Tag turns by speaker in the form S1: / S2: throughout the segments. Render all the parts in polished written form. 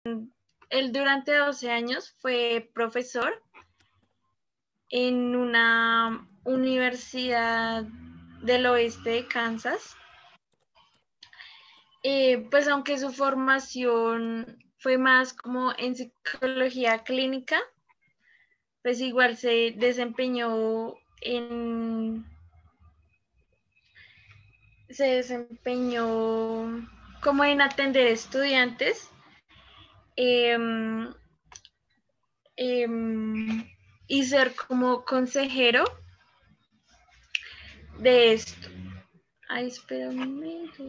S1: él durante 12 años fue profesor en una universidad del oeste de Kansas. Pues aunque su formación fue más como en psicología clínica, pues igual se desempeñó como en atender estudiantes em, y ser como consejero de esto. Ay, espera un momento.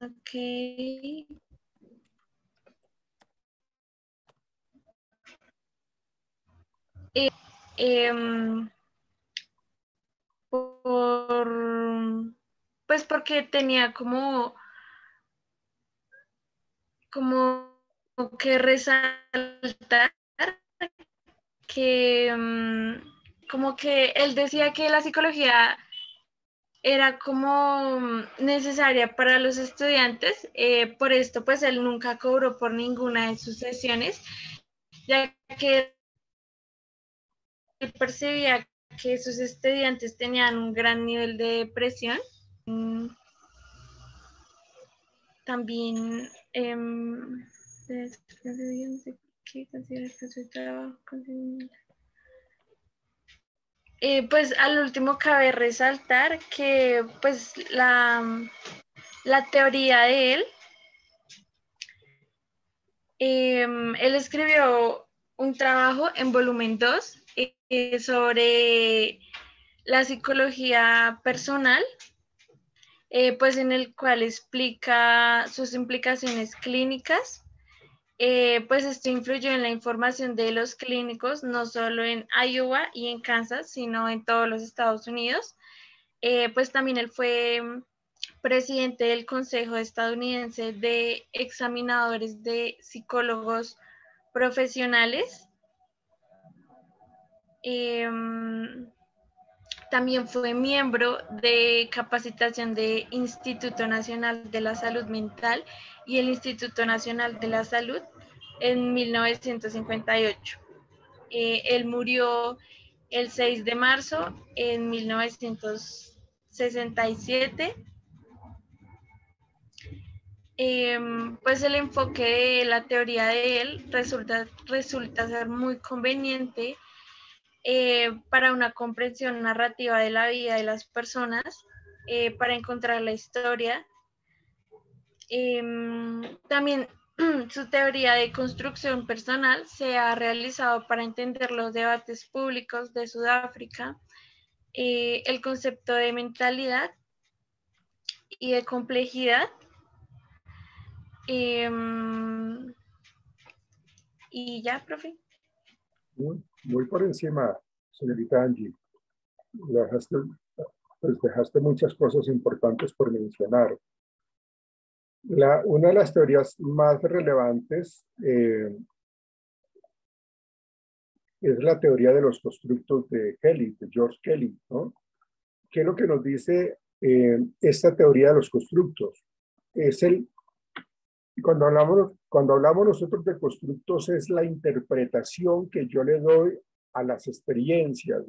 S1: Ok. Em, por, pues porque tenía como que resaltar que como que él decía que la psicología era como necesaria para los estudiantes, por esto pues él nunca cobró por ninguna de sus sesiones, ya que él percibía que sus estudiantes tenían un gran nivel de depresión. También pues al último cabe resaltar que pues la teoría de él escribió un trabajo en volumen 2 sobre la psicología personal, pues en el cual explica sus implicaciones clínicas. Pues esto influyó en la información de los clínicos, no solo en Iowa y en Kansas, sino en todos los Estados Unidos. Pues también él fue presidente del Consejo Estadounidense de Examinadores de Psicólogos Profesionales. También fue miembro de capacitación de Instituto Nacional de la Salud Mental y el Instituto Nacional de la Salud en 1958. Él murió el 6 de marzo en 1967. Pues el enfoque de la teoría de él resulta ser muy conveniente para una comprensión narrativa de la vida de las personas, para encontrar la historia. También su teoría de construcción personal se ha realizado para entender los debates públicos de Sudáfrica, el concepto de mentalidad y de complejidad. Y ya, profe.
S2: Muy por encima, señorita Angie. Dejaste, pues dejaste muchas cosas importantes por mencionar. Una de las teorías más relevantes es la teoría de los constructos de Kelly, de George Kelly, ¿no? ¿Qué es lo que nos dice esta teoría de los constructos? Cuando hablamos nosotros de constructos, es la interpretación que yo le doy a las experiencias,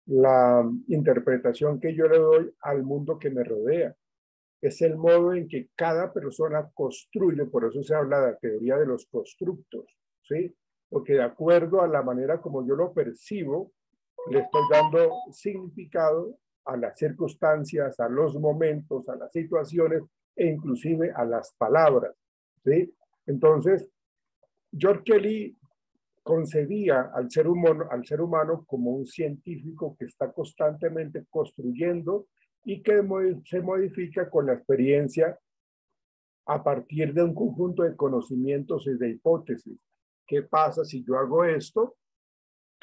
S2: la interpretación que yo le doy al mundo que me rodea. Es el modo en que cada persona construye, por eso se habla de la teoría de los constructos, ¿sí? Porque de acuerdo a la manera como yo lo percibo, le estoy dando significado a las circunstancias, a los momentos, a las situaciones e inclusive a las palabras, ¿sí? Entonces, George Kelly concebía al ser humano como un científico que está constantemente construyendo y que se modifica con la experiencia a partir de un conjunto de conocimientos y de hipótesis. ¿Qué pasa si yo hago esto?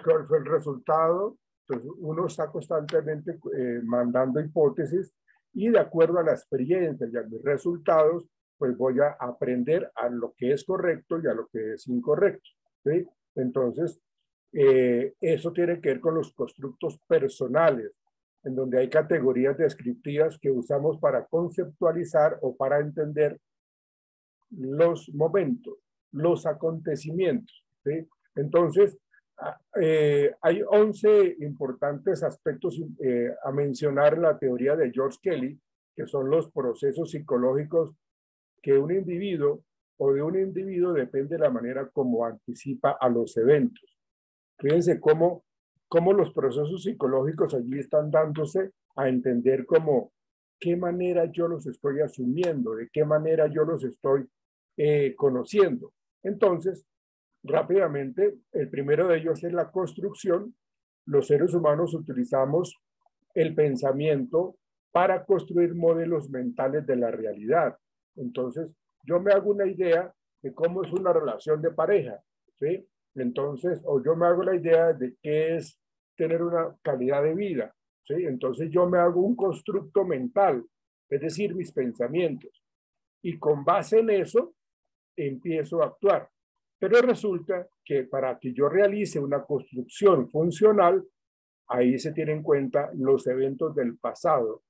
S2: ¿Cuál fue el resultado? Entonces uno está constantemente mandando hipótesis y de acuerdo a la experiencia y a mis resultados, pues voy a aprender a lo que es correcto y a lo que es incorrecto, ¿sí? Entonces, Eso tiene que ver con los constructos personales, en donde hay categorías descriptivas que usamos para conceptualizar o para entender los momentos, los acontecimientos, ¿sí? Entonces, hay 11 importantes aspectos a mencionar en la teoría de George Kelly, que son los procesos psicológicos que un individuo o de un individuo depende de la manera como anticipa a los eventos. Fíjense cómo los procesos psicológicos allí están dándose a entender cómo qué manera yo los estoy asumiendo, de qué manera yo los estoy conociendo. Entonces, rápidamente, el primero de ellos es la construcción. Los seres humanos utilizamos el pensamiento para construir modelos mentales de la realidad. Entonces, yo me hago una idea de cómo es una relación de pareja, ¿sí? Entonces, o yo me hago la idea de qué es tener una calidad de vida, ¿sí? Entonces yo me hago un constructo mental, es decir, mis pensamientos. Y con base en eso, empiezo a actuar. Pero resulta que para que yo realice una construcción funcional, ahí se tienen en cuenta los eventos del pasado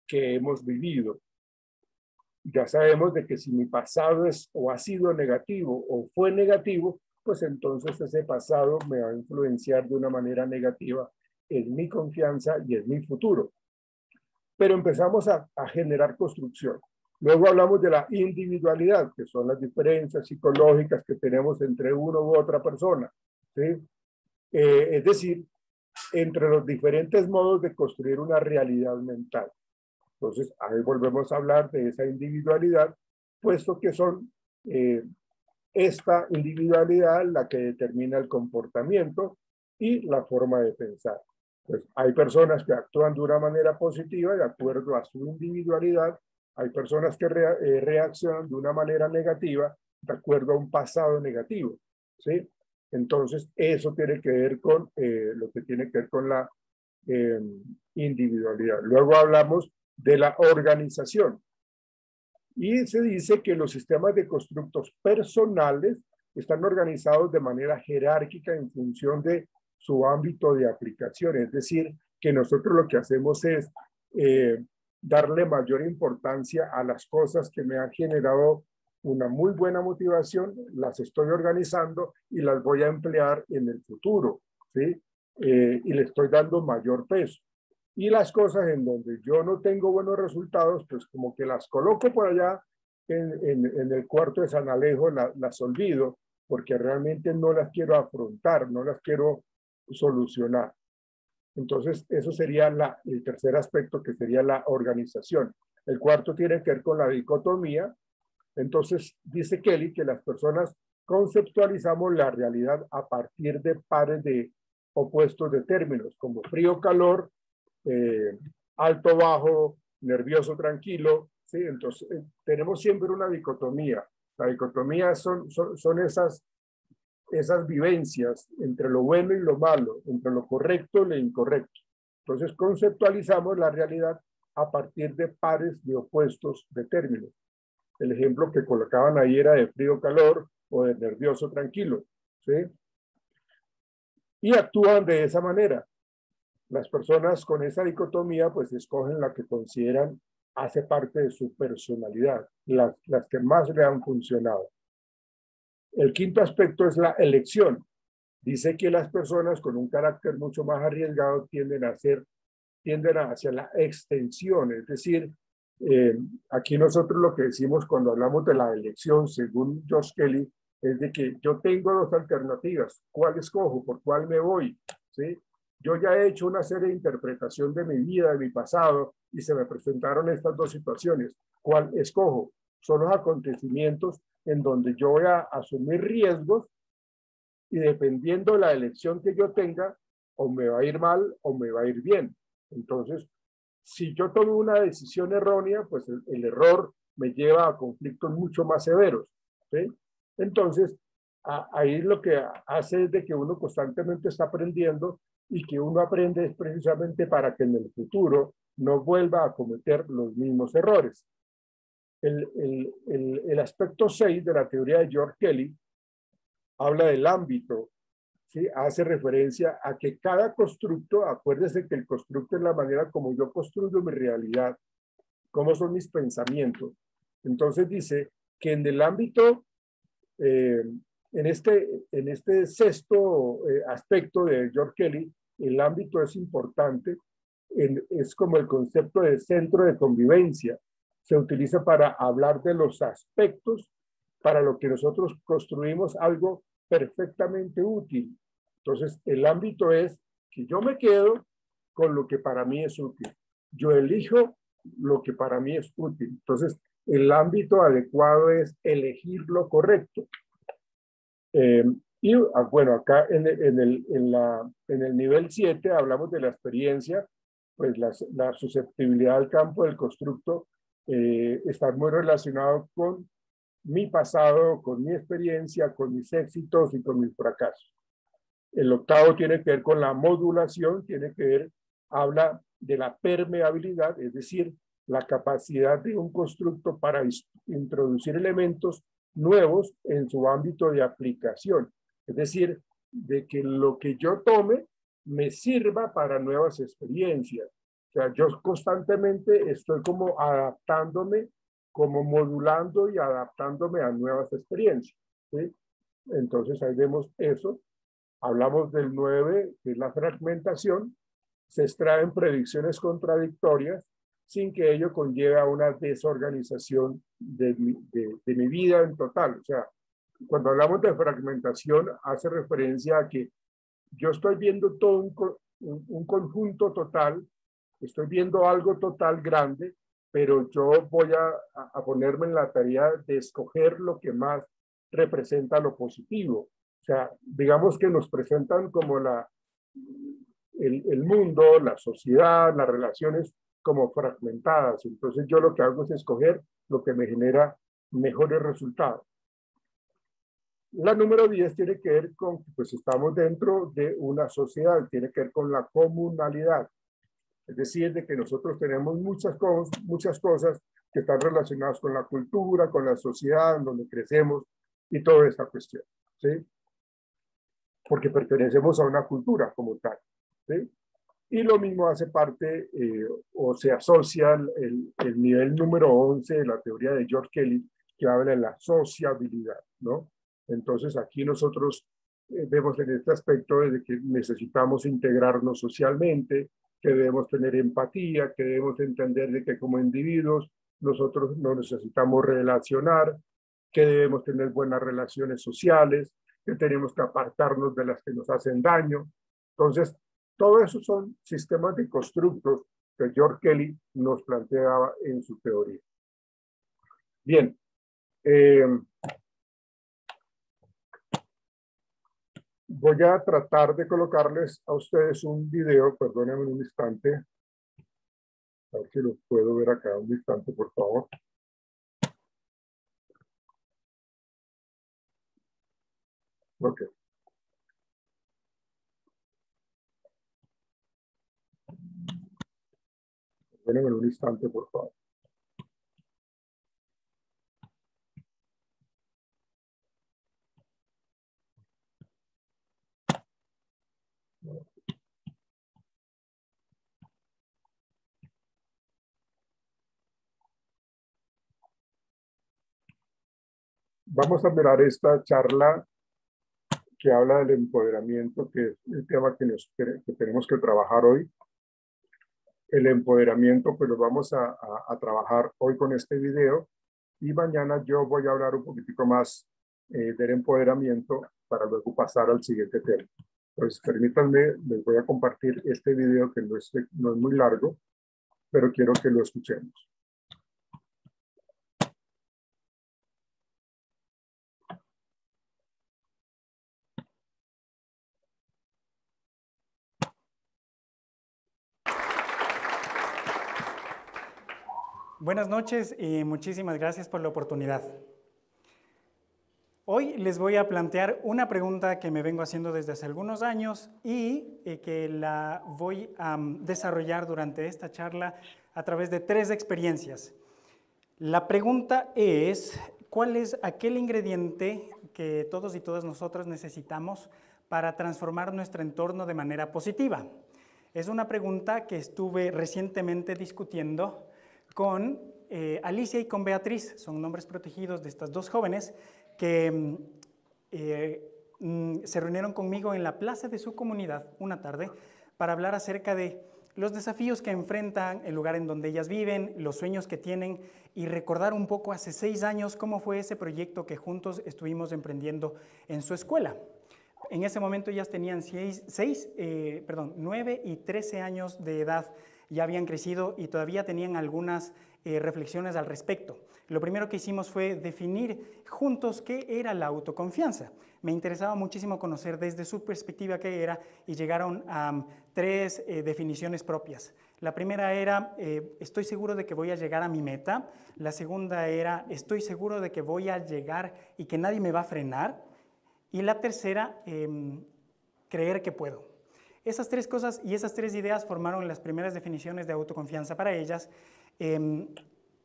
S2: que hemos vivido. Ya sabemos de que si mi pasado es o ha sido negativo o fue negativo, pues entonces ese pasado me va a influenciar de una manera negativa en mi confianza y en mi futuro. Pero empezamos a generar construcción. Luego hablamos de la individualidad, que son las diferencias psicológicas que tenemos entre uno u otra persona, ¿sí? Es decir, entre los diferentes modos de construir una realidad mental. Entonces, ahí volvemos a hablar de esa individualidad, puesto que son esta individualidad la que determina el comportamiento y la forma de pensar. Pues hay personas que actúan de una manera positiva de acuerdo a su individualidad, hay personas que reaccionan de una manera negativa de acuerdo a un pasado negativo, ¿sí? Entonces, eso tiene que ver con lo que tiene que ver con la individualidad. Luego hablamos de la organización. Y se dice que los sistemas de constructos personales están organizados de manera jerárquica en función de su ámbito de aplicación. Es decir, que nosotros lo que hacemos es darle mayor importancia a las cosas que me han generado una muy buena motivación, las estoy organizando y las voy a emplear en el futuro, ¿sí? Y le estoy dando mayor peso. Y las cosas en donde yo no tengo buenos resultados, pues como que las coloco por allá en el cuarto de San Alejo, las olvido, porque realmente no las quiero afrontar, no las quiero solucionar. Entonces, eso sería el tercer aspecto, que sería la organización. El cuarto tiene que ver con la dicotomía. Entonces, dice Kelly que las personas conceptualizamos la realidad a partir de pares de opuestos de términos, como frío-calor, alto, bajo, nervioso, tranquilo, ¿sí? Entonces, tenemos siempre una dicotomía. La dicotomía son esas vivencias entre lo bueno y lo malo, entre lo correcto y lo incorrecto. Entonces, conceptualizamos la realidad a partir de pares de opuestos de términos. El ejemplo que colocaban ahí era de frío-calor o de nervioso-tranquilo, ¿sí? Y actúan de esa manera. Las personas con esa dicotomía pues escogen la que consideran hace parte de su personalidad, las que más le han funcionado. El quinto aspecto es la elección. Dice que las personas con un carácter mucho más arriesgado tienden hacia la extensión, es decir, aquí nosotros lo que decimos cuando hablamos de la elección, según Josh Kelly, es de que yo tengo dos alternativas, ¿cuál escojo? ¿Por cuál me voy? ¿Sí? Yo ya he hecho una serie de interpretación de mi vida, de mi pasado, y se me presentaron estas dos situaciones. ¿Cuál escojo? Son los acontecimientos en donde yo voy a asumir riesgos y dependiendo de la elección que yo tenga, o me va a ir mal o me va a ir bien. Entonces, si yo tomo una decisión errónea, pues el error me lleva a conflictos mucho más severos, ¿sí? Entonces, ahí lo que hace es de que uno constantemente está aprendiendo y que uno aprende es precisamente para que en el futuro no vuelva a cometer los mismos errores. El aspecto 6 de la teoría de George Kelly habla del ámbito ¿sí? Hace referencia a que cada constructo, acuérdese que el constructo es la manera como yo construyo mi realidad, cómo son mis pensamientos. Entonces dice que en el ámbito, en este sexto aspecto de George Kelly, el ámbito es importante, es como el concepto de centro de convivencia. Se utiliza para hablar de los aspectos para lo que nosotros construimos algo perfectamente útil. Entonces, el ámbito es que yo me quedo con lo que para mí es útil. Yo elijo lo que para mí es útil. Entonces, el ámbito adecuado es elegir lo correcto. Y bueno, acá en el nivel 7 hablamos de la experiencia, pues la susceptibilidad al campo del constructo está muy relacionado con mi pasado, con mi experiencia, con mis éxitos y con mis fracasos. El octavo tiene que ver con la modulación, habla de la permeabilidad, es decir, la capacidad de un constructo para introducir elementos nuevos en su ámbito de aplicación. Es decir, de que lo que yo tome me sirva para nuevas experiencias. O sea, yo constantemente estoy como adaptándome, como modulando y adaptándome a nuevas experiencias, ¿sí? Entonces ahí vemos eso. Hablamos del 9, que es la fragmentación. Se extraen predicciones contradictorias sin que ello conlleve a una desorganización de mi vida en total. O sea, cuando hablamos de fragmentación, hace referencia a que yo estoy viendo todo un conjunto total, estoy viendo algo total grande, pero yo voy a ponerme en la tarea de escoger lo que más representa lo positivo. O sea, digamos que nos presentan como el mundo, la sociedad, las relaciones como fragmentadas. Entonces yo lo que hago es escoger lo que me genera mejores resultados. La número 10 tiene que ver con, pues estamos dentro de una sociedad, tiene que ver con la comunalidad. Es decir, de que nosotros tenemos muchas cosas que están relacionadas con la cultura, con la sociedad en donde crecemos y toda esta cuestión, ¿sí? Porque pertenecemos a una cultura como tal, ¿sí? Y lo mismo hace parte o se asocia el nivel número 11 de la teoría de George Kelly, que habla de la sociabilidad, ¿no? Entonces aquí nosotros vemos en este aspecto de que necesitamos integrarnos socialmente, que debemos tener empatía, que debemos entender de que como individuos nosotros nos necesitamos relacionar, que debemos tener buenas relaciones sociales, que tenemos que apartarnos de las que nos hacen daño. Entonces, todo eso son sistemas de constructos que George Kelly nos planteaba en su teoría. Bien. Voy a tratar de colocarles a ustedes un video, perdónenme un instante, a ver si lo puedo ver acá un instante, por favor. Ok. Perdónenme un instante, por favor. Vamos a mirar esta charla que habla del empoderamiento, que es el tema que tenemos que trabajar hoy. El empoderamiento, pues lo vamos a trabajar hoy con este video y mañana yo voy a hablar un poquitico más del empoderamiento para luego pasar al siguiente tema. Pues permítanme, les voy a compartir este video que no es muy largo, pero quiero que lo escuchemos.
S3: Buenas noches y muchísimas gracias por la oportunidad. Hoy les voy a plantear una pregunta que me vengo haciendo desde hace algunos años y que la voy a desarrollar durante esta charla a través de 3 experiencias. La pregunta es, ¿cuál es aquel ingrediente que todos y todas nosotros necesitamos para transformar nuestro entorno de manera positiva? Es una pregunta que estuve recientemente discutiendo con Alicia y con Beatriz. Son nombres protegidos de estas dos jóvenes que se reunieron conmigo en la plaza de su comunidad una tarde para hablar acerca de los desafíos que enfrentan, el lugar en donde ellas viven, los sueños que tienen y recordar un poco hace 6 años cómo fue ese proyecto que juntos estuvimos emprendiendo en su escuela. En ese momento ellas tenían 9 y 13 años de edad, ya habían crecido y todavía tenían algunas reflexiones al respecto. Lo primero que hicimos fue definir juntos qué era la autoconfianza. Me interesaba muchísimo conocer desde su perspectiva qué era y llegaron a 3 definiciones propias. La primera era, estoy seguro de que voy a llegar a mi meta. La segunda era, estoy seguro de que voy a llegar y que nadie me va a frenar. Y la tercera, creer que puedo. Esas 3 cosas y esas 3 ideas formaron las primeras definiciones de autoconfianza para ellas.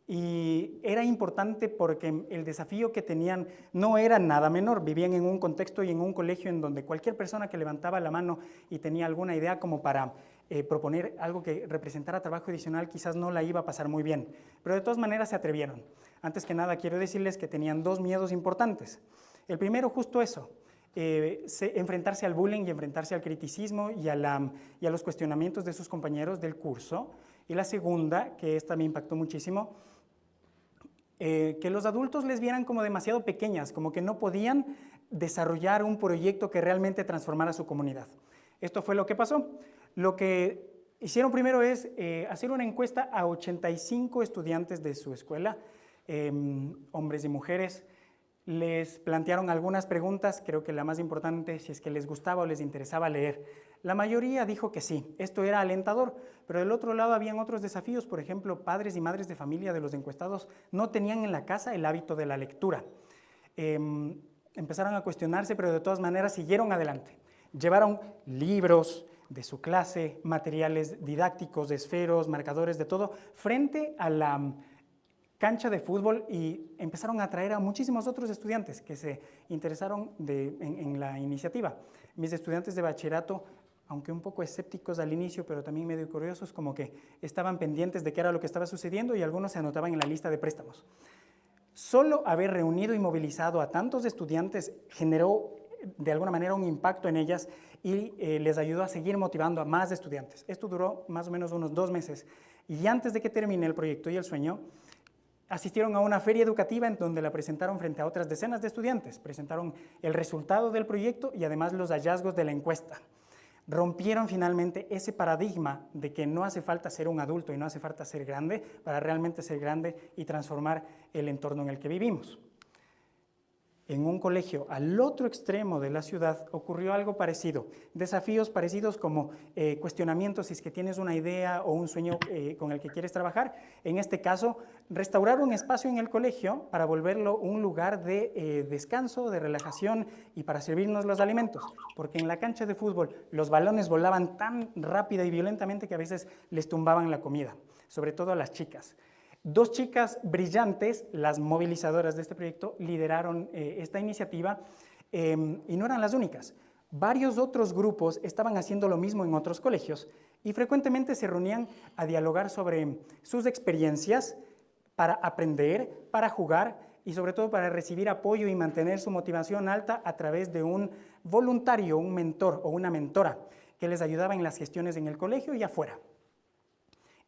S3: Y era importante porque el desafío que tenían no era nada menor. Vivían en un contexto y en un colegio en donde cualquier persona que levantaba la mano y tenía alguna idea como para proponer algo que representara trabajo adicional quizás no la iba a pasar muy bien. Pero de todas maneras se atrevieron. Antes que nada quiero decirles que tenían 2 miedos importantes. El primero, justo eso, enfrentarse al bullying y enfrentarse al criticismo y a los cuestionamientos de sus compañeros del curso. Y la segunda, que esta me impactó muchísimo, que los adultos les vieran como demasiado pequeñas, como que no podían desarrollar un proyecto que realmente transformara su comunidad. Esto fue lo que pasó. Lo que hicieron primero es hacer una encuesta a 85 estudiantes de su escuela, hombres y mujeres. Les plantearon algunas preguntas, creo que la más importante, si es que les gustaba o les interesaba leer. La mayoría dijo que sí, esto era alentador, pero del otro lado habían otros desafíos. Por ejemplo, padres y madres de familia de los encuestados no tenían en la casa el hábito de la lectura. Empezaron a cuestionarse, pero de todas maneras siguieron adelante. Llevaron libros de su clase, materiales didácticos, esferos, marcadores, de todo, frente a la cancha de fútbol y empezaron a atraer a muchísimos otros estudiantes que se interesaron en la iniciativa. Mis estudiantes de bachillerato, aunque un poco escépticos al inicio, pero también medio curiosos, como que estaban pendientes de qué era lo que estaba sucediendo y algunos se anotaban en la lista de préstamos. Solo haber reunido y movilizado a tantos estudiantes generó de alguna manera un impacto en ellas y les ayudó a seguir motivando a más estudiantes. Esto duró más o menos unos 2 meses y antes de que termine el proyecto y el sueño, asistieron a una feria educativa en donde la presentaron frente a otras decenas de estudiantes. Presentaron el resultado del proyecto y además los hallazgos de la encuesta. Rompieron finalmente ese paradigma de que no hace falta ser un adulto y no hace falta ser grande para realmente ser grande y transformar el entorno en el que vivimos. En un colegio al otro extremo de la ciudad ocurrió algo parecido, desafíos parecidos como cuestionamientos si es que tienes una idea o un sueño con el que quieres trabajar. En este caso, restaurar un espacio en el colegio para volverlo un lugar de descanso, de relajación y para servirnos los alimentos, porque en la cancha de fútbol los balones volaban tan rápida y violentamente que a veces les tumbaban la comida, sobre todo a las chicas. 2 chicas brillantes, las movilizadoras de este proyecto, lideraron esta iniciativa y no eran las únicas. Varios otros grupos estaban haciendo lo mismo en otros colegios y frecuentemente se reunían a dialogar sobre sus experiencias para aprender, para jugar y sobre todo para recibir apoyo y mantener su motivación alta a través de un voluntario, un mentor o una mentora que les ayudaba en las gestiones en el colegio y afuera.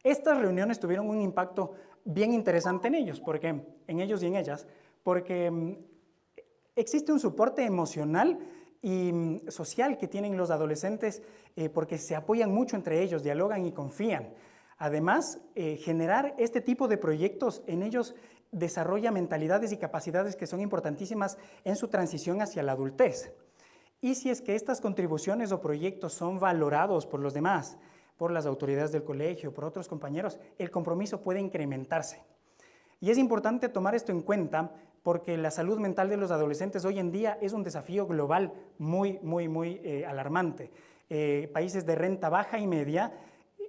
S3: Estas reuniones tuvieron un impacto bien interesante en ellos y en ellas, porque existe un soporte emocional y social que tienen los adolescentes porque se apoyan mucho entre ellos, dialogan y confían. Además, generar este tipo de proyectos en ellos desarrolla mentalidades y capacidades que son importantísimas en su transición hacia la adultez. Y si es que estas contribuciones o proyectos son valorados por los demás, por las autoridades del colegio, por otros compañeros, el compromiso puede incrementarse. Y es importante tomar esto en cuenta porque la salud mental de los adolescentes hoy en día es un desafío global muy alarmante. Países de renta baja y media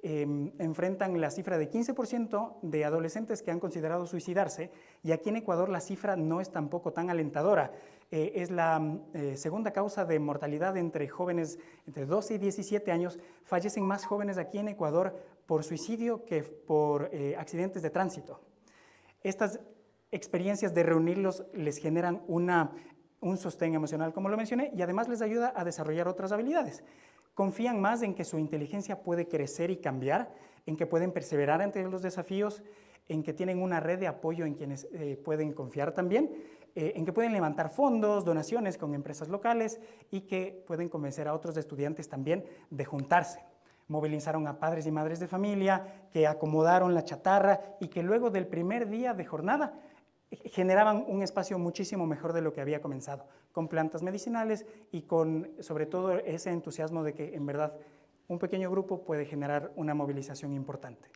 S3: enfrentan la cifra de 15% de adolescentes que han considerado suicidarse y aquí en Ecuador la cifra no es tampoco tan alentadora. es la segunda causa de mortalidad entre jóvenes entre 12 y 17 años. Fallecen más jóvenes aquí en Ecuador por suicidio que por accidentes de tránsito. Estas experiencias de reunirlos les generan un sostén emocional, como lo mencioné, y además les ayuda a desarrollar otras habilidades. Confían más en que su inteligencia puede crecer y cambiar, en que pueden perseverar ante los desafíos, en que tienen una red de apoyo en quienes pueden confiar también, en que pueden levantar fondos, donaciones con empresas locales y que pueden convencer a otros estudiantes también de juntarse. Movilizaron a padres y madres de familia, que acomodaron la chatarra y que luego del primer día de jornada generaban un espacio muchísimo mejor de lo que había comenzado, con plantas medicinales y con, sobre todo, ese entusiasmo de que, en verdad, un pequeño grupo puede generar una movilización importante.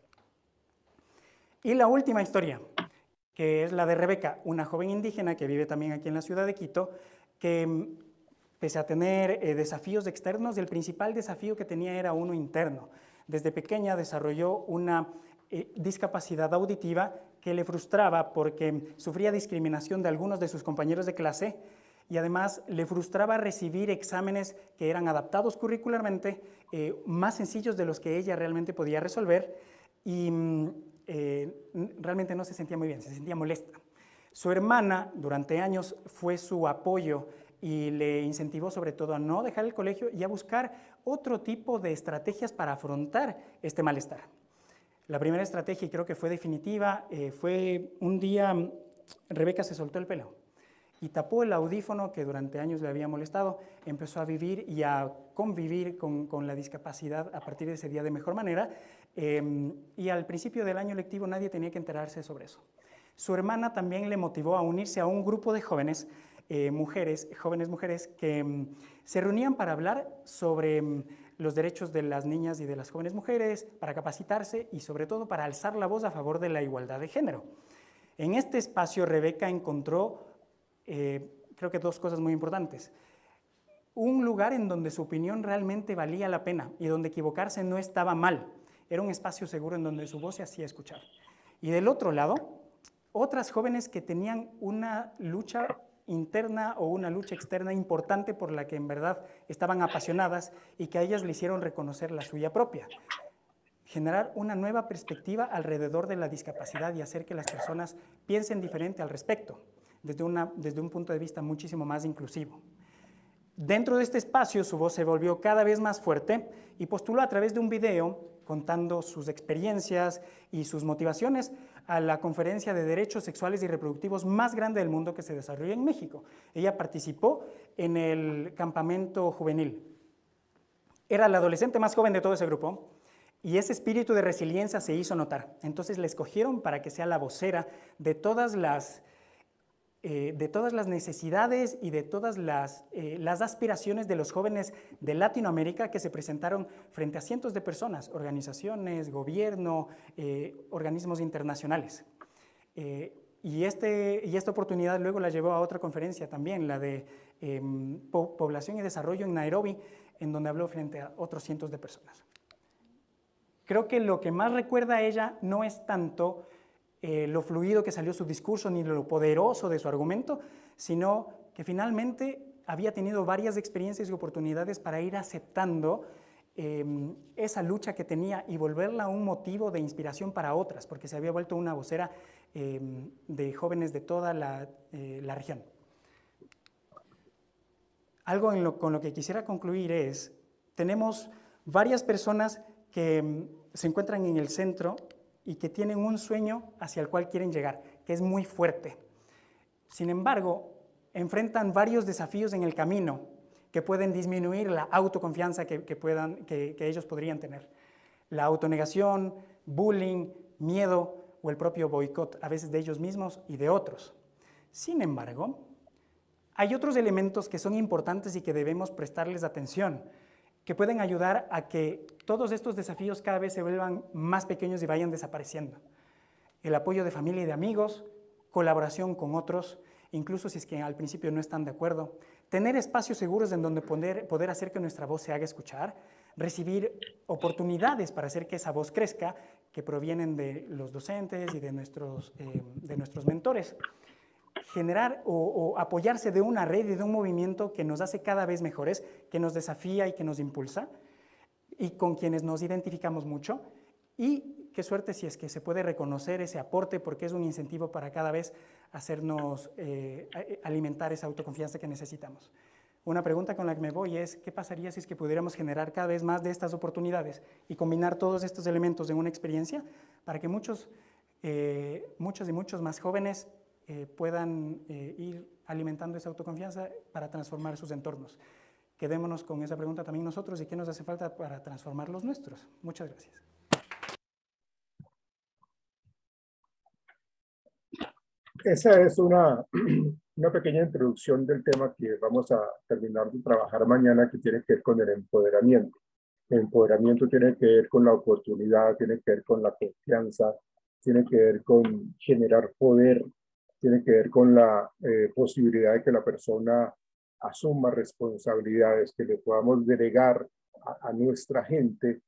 S3: Y la última historia, que es la de Rebeca, una joven indígena que vive también aquí en la ciudad de Quito, que pese a tener desafíos externos, el principal desafío que tenía era uno interno. Desde pequeña desarrolló una discapacidad auditiva que le frustraba porque sufría discriminación de algunos de sus compañeros de clase y además le frustraba recibir exámenes que eran adaptados curricularmente, más sencillos de los que ella realmente podía resolver y realmente no se sentía muy bien, se sentía molesta. Su hermana durante años fue su apoyo y le incentivó sobre todo a no dejar el colegio y a buscar otro tipo de estrategias para afrontar este malestar. La primera estrategia, y creo que fue definitiva, fue un día Rebeca se soltó el pelo y tapó el audífono que durante años le había molestado, empezó a vivir y a convivir con la discapacidad a partir de ese día de mejor manera, y al principio del año lectivo nadie tenía que enterarse sobre eso. Su hermana también le motivó a unirse a un grupo de jóvenes jóvenes mujeres que se reunían para hablar sobre los derechos de las niñas y de las jóvenes mujeres, para capacitarse y sobre todo para alzar la voz a favor de la igualdad de género. En este espacio Rebeca encontró, creo que dos cosas muy importantes. Un lugar en donde su opinión realmente valía la pena y donde equivocarse no estaba mal. Era un espacio seguro en donde su voz se hacía escuchar. Y del otro lado, otras jóvenes que tenían una lucha interna o una lucha externa importante por la que en verdad estaban apasionadas y que a ellas le hicieron reconocer la suya propia. Generar una nueva perspectiva alrededor de la discapacidad y hacer que las personas piensen diferente al respecto, desde un punto de vista muchísimo más inclusivo. Dentro de este espacio su voz se volvió cada vez más fuerte y postuló a través de un video contando sus experiencias y sus motivaciones a la conferencia de derechos sexuales y reproductivos más grande del mundo que se desarrolla en México. Ella participó en el campamento juvenil. Era la adolescente más joven de todo ese grupo y ese espíritu de resiliencia se hizo notar. Entonces la escogieron para que sea la vocera de todas las necesidades y de todas las aspiraciones de los jóvenes de Latinoamérica que se presentaron frente a cientos de personas, organizaciones, gobierno, organismos internacionales. Y esta oportunidad luego la llevó a otra conferencia también, la de Población y Desarrollo en Nairobi, en donde habló frente a otros cientos de personas. Creo que lo que más recuerda a ella no es tanto lo fluido que salió su discurso ni lo poderoso de su argumento, sino que finalmente había tenido varias experiencias y oportunidades para ir aceptando esa lucha que tenía y volverla un motivo de inspiración para otras, porque se había vuelto una vocera de jóvenes de toda la región. Algo con lo que quisiera concluir es, tenemos varias personas que se encuentran en el centro y que tienen un sueño hacia el cual quieren llegar, que es muy fuerte. Sin embargo, enfrentan varios desafíos en el camino que pueden disminuir la autoconfianza que ellos podrían tener. La autonegación, bullying, miedo o el propio boicot, a veces de ellos mismos y de otros. Sin embargo, hay otros elementos que son importantes y que debemos prestarles atención, que pueden ayudar a que todos estos desafíos cada vez se vuelvan más pequeños y vayan desapareciendo. El apoyo de familia y de amigos, colaboración con otros, incluso si es que al principio no están de acuerdo, tener espacios seguros en donde poder hacer que nuestra voz se haga escuchar, recibir oportunidades para hacer que esa voz crezca, que provienen de los docentes y de nuestros mentores. generar o apoyarse de una red y de un movimiento que nos hace cada vez mejores, que nos desafía y que nos impulsa, y con quienes nos identificamos mucho. Y qué suerte si es que se puede reconocer ese aporte, porque es un incentivo para cada vez hacernos alimentar esa autoconfianza que necesitamos. Una pregunta con la que me voy es, ¿qué pasaría si es que pudiéramos generar cada vez más de estas oportunidades y combinar todos estos elementos en una experiencia para que muchos y muchos más jóvenes puedan ir alimentando esa autoconfianza para transformar sus entornos? Quedémonos con esa pregunta también nosotros, y qué nos hace falta para transformar los nuestros. Muchas gracias.
S2: Esa es una pequeña introducción del tema que vamos a terminar de trabajar mañana, que tiene que ver con el empoderamiento. El empoderamiento tiene que ver con la oportunidad, tiene que ver con la confianza, tiene que ver con generar poder, tiene que ver con la posibilidad de que la persona asuma responsabilidades, que le podamos delegar a nuestra gente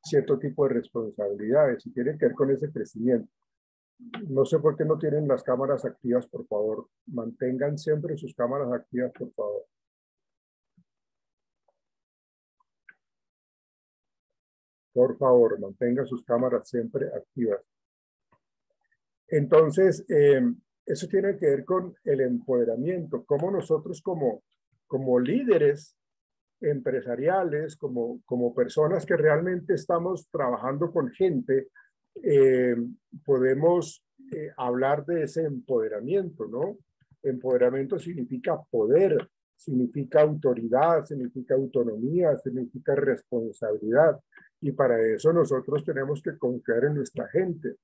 S2: cierto tipo de responsabilidades, y tiene que ver con ese crecimiento. No sé por qué no tienen las cámaras activas, por favor. Mantengan siempre sus cámaras activas, por favor. Por favor, mantengan sus cámaras siempre activas. Entonces, eso tiene que ver con el empoderamiento. Cómo nosotros como líderes empresariales, como personas que realmente estamos trabajando con gente, podemos hablar de ese empoderamiento, ¿no? Empoderamiento significa poder, significa autoridad, significa autonomía, significa responsabilidad. Y para eso nosotros tenemos que confiar en nuestra gente.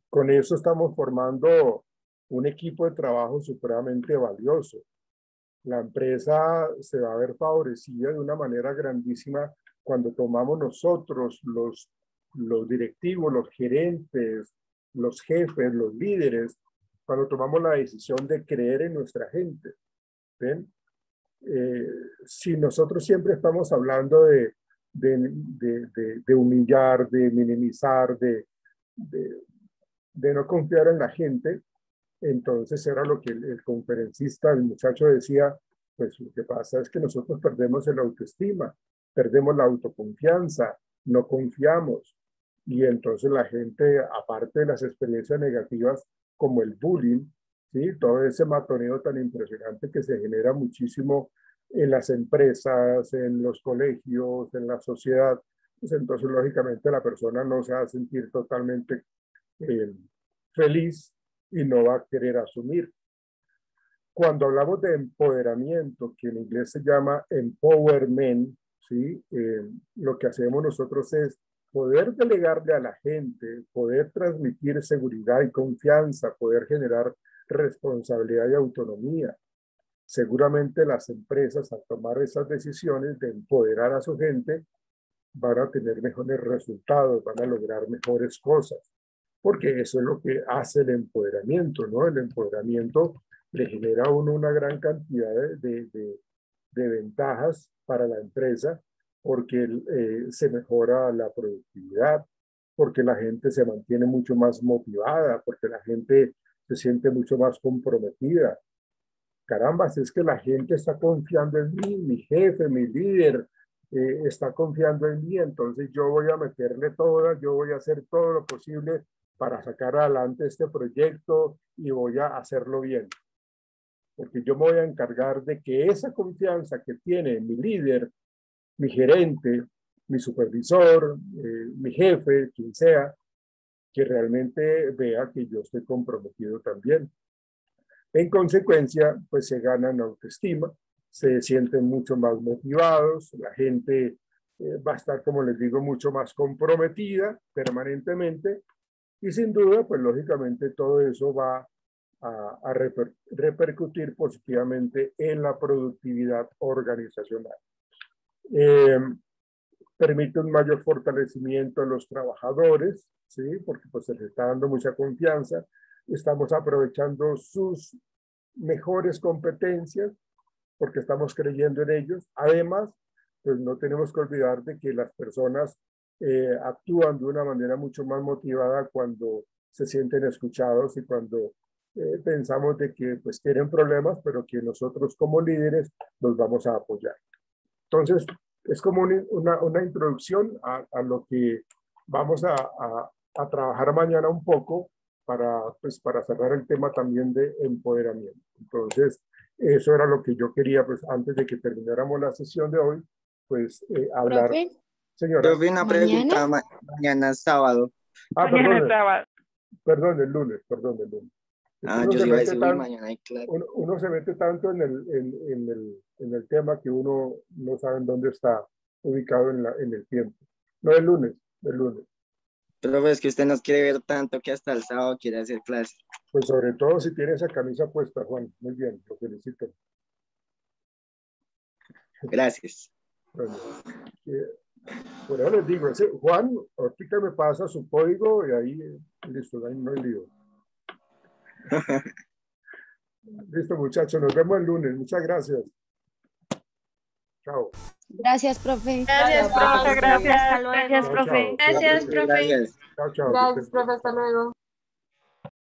S2: Con eso estamos formando un equipo de trabajo supremamente valioso. La empresa se va a ver favorecida de una manera grandísima cuando tomamos nosotros, los directivos, los gerentes, los jefes, los líderes, cuando tomamos la decisión de creer en nuestra gente. ¿Ven? Si nosotros siempre estamos hablando de humillar, de minimizar, de no confiar en la gente, entonces era lo que el conferencista, el muchacho decía, pues lo que pasa es que nosotros perdemos el autoestima, perdemos la autoconfianza, no confiamos. Y entonces la gente, aparte de las experiencias negativas como el bullying, ¿sí? Todo ese matoneo tan impresionante que se genera muchísimo en las empresas, en los colegios, en la sociedad, pues entonces lógicamente la persona no se va a sentir totalmente feliz y no va a querer asumir. Cuando hablamos de empoderamiento, que en inglés se llama empowerment, ¿sí? Lo que hacemos nosotros es poder delegarle a la gente, poder transmitir seguridad y confianza, poder generar responsabilidad y autonomía. Seguramente las empresas, al tomar esas decisiones de empoderar a su gente, van a tener mejores resultados, van a lograr mejores cosas, porque eso es lo que hace el empoderamiento, ¿no? El empoderamiento le genera a uno una gran cantidad de ventajas para la empresa, porque se mejora la productividad, porque la gente se mantiene mucho más motivada, porque la gente se siente mucho más comprometida. Caramba, si es que la gente está confiando en mí, mi jefe, mi líder, está confiando en mí, entonces yo voy a meterle toda, yo voy a hacer todo lo posible para sacar adelante este proyecto y voy a hacerlo bien. Porque yo me voy a encargar de que esa confianza que tiene mi líder, mi gerente, mi supervisor, mi jefe, quien sea, que realmente vea que yo estoy comprometido también. En consecuencia, pues se ganan autoestima, se sienten mucho más motivados, la gente va a estar, como les digo, mucho más comprometida permanentemente, y sin duda, pues lógicamente todo eso va a repercutir positivamente en la productividad organizacional. Permite un mayor fortalecimiento de los trabajadores, ¿sí? Porque pues se les está dando mucha confianza, estamos aprovechando sus mejores competencias porque estamos creyendo en ellos. Además, pues no tenemos que olvidar de que las personas actúan de una manera mucho más motivada cuando se sienten escuchados y cuando pensamos de que pues tienen problemas, pero que nosotros como líderes los vamos a apoyar. Entonces, es como una introducción a lo que vamos a trabajar mañana un poco pues, para cerrar el tema también de empoderamiento. Entonces, eso era lo que yo quería, pues antes de que termináramos la sesión de hoy, pues hablar.
S4: Profe,
S2: Señora.
S5: Yo vi una pregunta mañana es sábado.
S1: Mañana es sábado.
S2: Perdón, el lunes.
S5: Yo sí iba a decir, mañana hay clase.
S2: Uno se mete tanto en el tema que uno no sabe en dónde está ubicado en el tiempo. No, el lunes.
S5: Pero es que usted nos quiere ver tanto que hasta el sábado quiere hacer clase.
S2: Pues sobre todo si tiene esa camisa puesta, Juan. Muy bien, lo felicito.
S5: Gracias.
S2: Bueno, por eso les digo, Juan, ahorita me pasa su código y ahí, listo, ahí no hay lío. Listo, muchachos, nos vemos el lunes. Muchas gracias. Chao.
S4: gracias, profe.
S1: Gracias, profe. Gracias.
S4: Hasta luego.
S1: Gracias, profe.
S2: Chao, chao.
S1: Gracias, profe.
S5: Gracias.
S2: Chao, chao.
S1: Gracias, profe. Hasta luego.